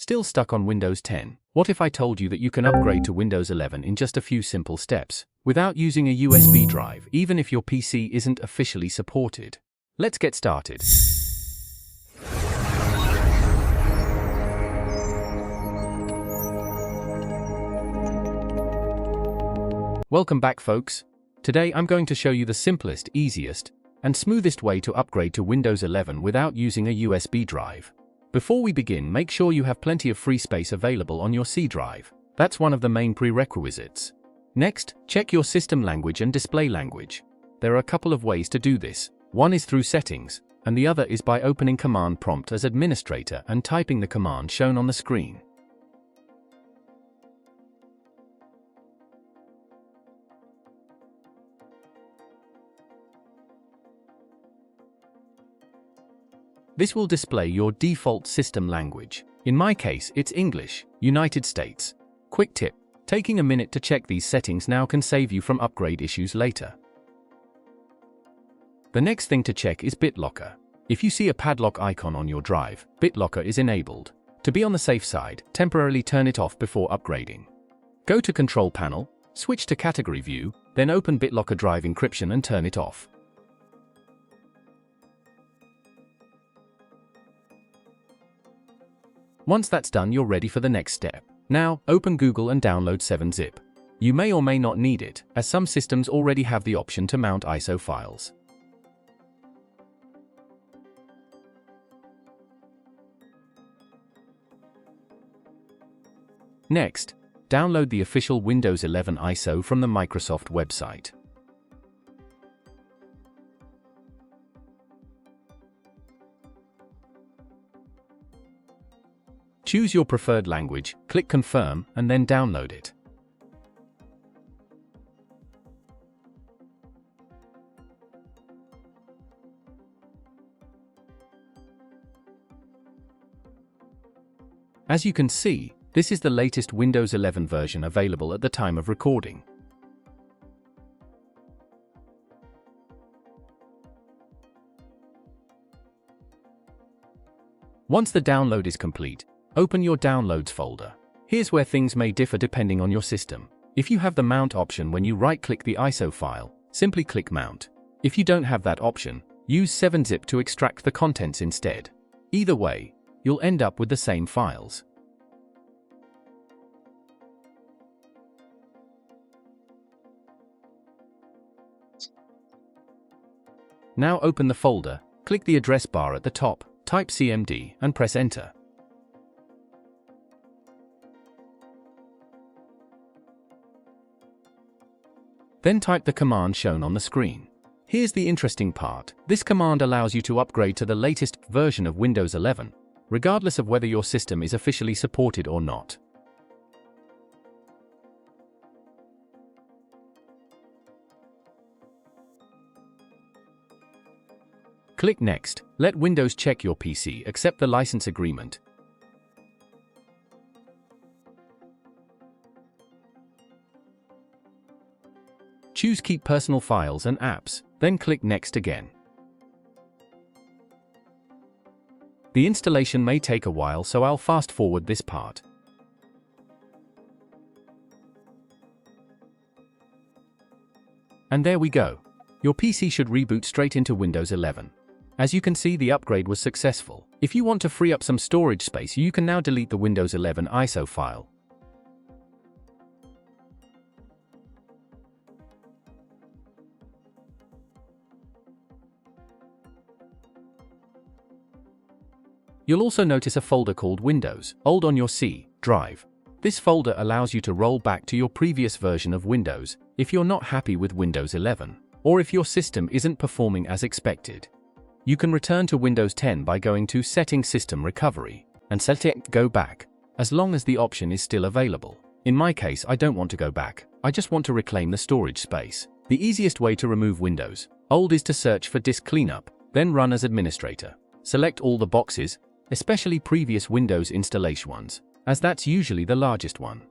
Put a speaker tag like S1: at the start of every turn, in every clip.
S1: Still stuck on Windows 10? What if I told you that you can upgrade to Windows 11 in just a few simple steps, without using a USB drive, even if your PC isn't officially supported? Let's get started. Welcome back, folks. Today I'm going to show you the simplest, easiest, and smoothest way to upgrade to Windows 11 without using a USB drive. Before we begin, make sure you have plenty of free space available on your C drive. That's one of the main prerequisites. Next, check your system language and display language. There are a couple of ways to do this. One is through settings, and the other is by opening Command Prompt as administrator and typing the command shown on the screen. This will display your default system language. In my case, it's English, United States. Quick tip: taking a minute to check these settings now can save you from upgrade issues later. The next thing to check is BitLocker. If you see a padlock icon on your drive, BitLocker is enabled. To be on the safe side, temporarily turn it off before upgrading. Go to Control Panel, switch to Category View, then open BitLocker Drive Encryption and turn it off. Once that's done, you're ready for the next step. Now, open Google and download 7-zip. You may or may not need it, as some systems already have the option to mount ISO files. Next, download the official Windows 11 ISO from the Microsoft website. Choose your preferred language, click Confirm, and then download it. As you can see, this is the latest Windows 11 version available at the time of recording. Once the download is complete, open your Downloads folder. Here's where things may differ depending on your system. If you have the Mount option when you right-click the ISO file, simply click Mount. If you don't have that option, use 7-zip to extract the contents instead. Either way, you'll end up with the same files. Now open the folder, click the address bar at the top, type CMD, and press Enter. Then type the command shown on the screen. Here's the interesting part. This command allows you to upgrade to the latest version of Windows 11, regardless of whether your system is officially supported or not. Click Next. Let Windows check your PC accept the license agreement. Choose Keep Personal Files and Apps, then click Next again. The installation may take a while, so I'll fast forward this part. And there we go. Your PC should reboot straight into Windows 11. As you can see, the upgrade was successful. If you want to free up some storage space, you can now delete the Windows 11 ISO file. You'll also notice a folder called Windows.old on your C drive. This folder allows you to roll back to your previous version of Windows if you're not happy with Windows 11, or if your system isn't performing as expected. You can return to Windows 10 by going to Settings System Recovery and select Go Back, as long as the option is still available. In my case, I don't want to go back, I just want to reclaim the storage space. The easiest way to remove Windows.old is to search for Disk Cleanup, then run as administrator. Select all the boxes, especially previous Windows installation ones, as that's usually the largest one.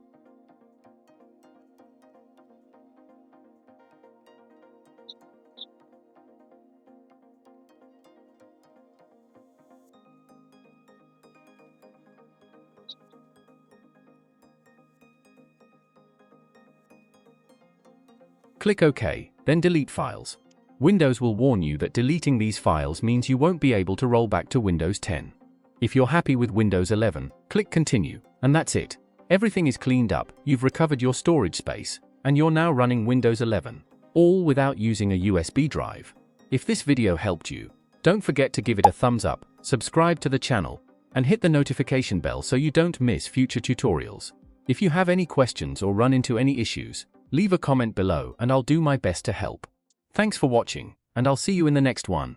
S1: Click OK, then delete files. Windows will warn you that deleting these files means you won't be able to roll back to Windows 10. If you're happy with Windows 11, click Continue, and that's it. Everything is cleaned up, you've recovered your storage space, and you're now running Windows 11, all without using a USB drive. If this video helped you, don't forget to give it a thumbs up, subscribe to the channel, and hit the notification bell so you don't miss future tutorials. If you have any questions or run into any issues, leave a comment below and I'll do my best to help. Thanks for watching, and I'll see you in the next one.